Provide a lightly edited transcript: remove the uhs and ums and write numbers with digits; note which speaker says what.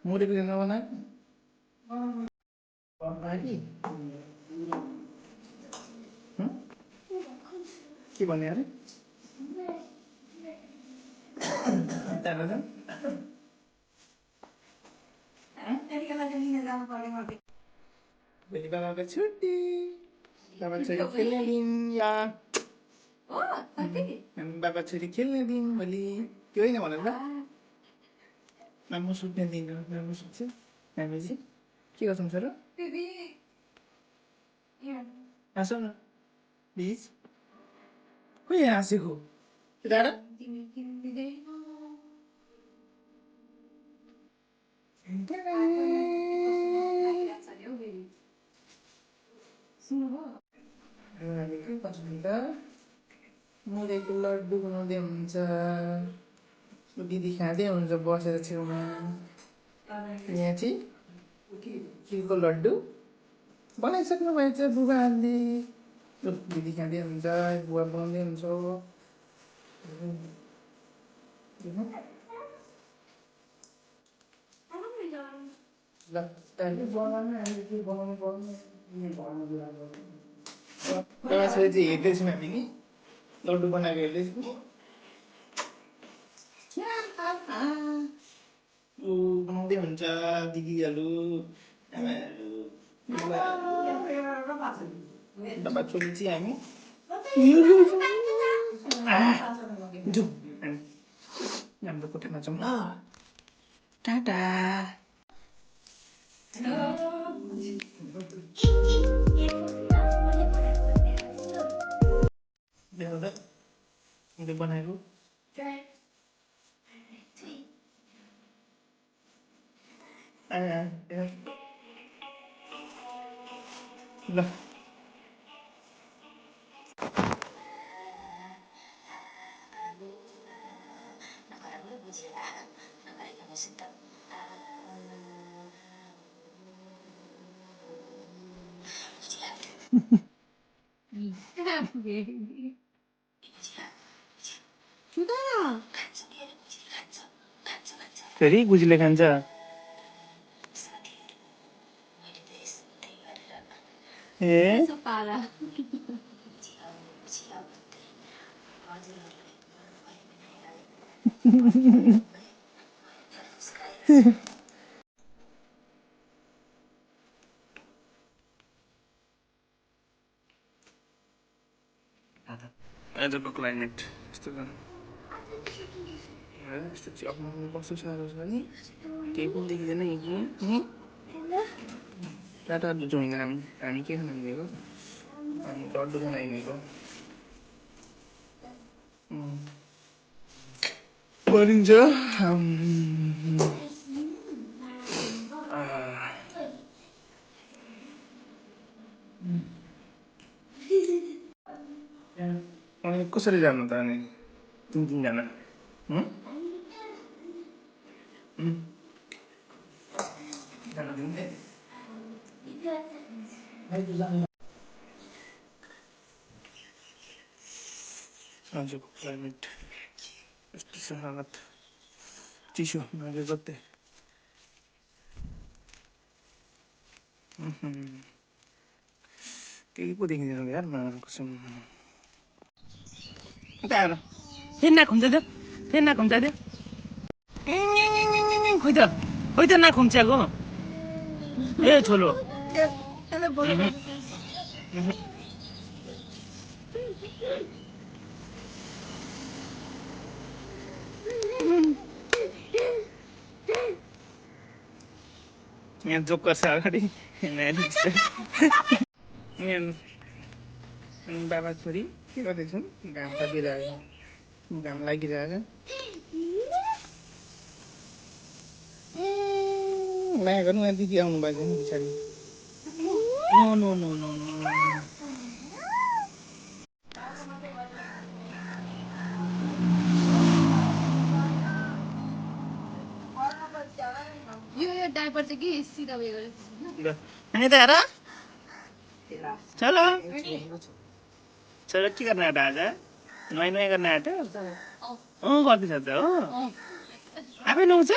Speaker 1: मुरेको दिन नबना के भन्ने अरे भोलि बाबाको छुट्टी बाबा छोरी खेल्ने दिन या बाबा छोरी खेल्ने दिन भोलि त्यो होइन भनेर राम्रो सुत्ने दिन राम्रो सुत्छ हामीपछि के गर्छौँ सर हाँस न प्लिज खोइ हाँसेको दादा मुरेको लड्डु बनाउँदै हुन्छ दिदी खाँदै हुन्छ बसेर छेउमा यहाँ चाहिँ खिरको लड्डु बनाइसक्नु भएछ बुबाले दिदी खाँदै हुन्छ बुवा बनाउँदै हुन्छ ल बनाउनु के बनाउनु पर्ने बाबा छोरी चाहिँ हेर्दैछौँ हामी नि लड्डु बनाएको हेर्दैछौँ बनाउँदै हुन्छ दिदीहरू आमाहरू बाबा छोरी चाहिँ हामी जाउँ हामी हाम्रो कोठामा जाउँ ल टाटा ल्याउँदा मैले बनाएको ल फेरि गुजीले खान्छ ए आजको क्लाइमेट यस्तो छ यस्तो चाहिँ अप्नाउनु कस्तो साह्रो छ नि केही पनि देखिँदैन टाटा जाउँ हामी के खानु हिँडेको हामी लड्डु खान हिँडेको परिन्छ अनि कसरी जानु त अनि तिनजना आजको क्लाइमेट यस्तो छ हालत चिसो नगेको जति केही पो देखिँदैन यार कसम फेरि नाक खुम्चा थियो फेरि नाक खुम्चा थियो खोइ त नाक खुम्च्याएको ए छोलो यहाँ जोक गर्छ अगाडि बाबा छोरी के गर्दैछन् घाम लागिरहेको घाम लागिरहेको माया गर्नु दिदी आउनु भएको नि पछाडि no no no no no
Speaker 2: यो डाइपर चाहिँ के सिधा उयो गरेको
Speaker 1: त हेर चलो चलो के गर्न आज नुहाइ नुहाइ गर्न आँट्यो अँ गर्दैछ त हो आफै नुहाउँछ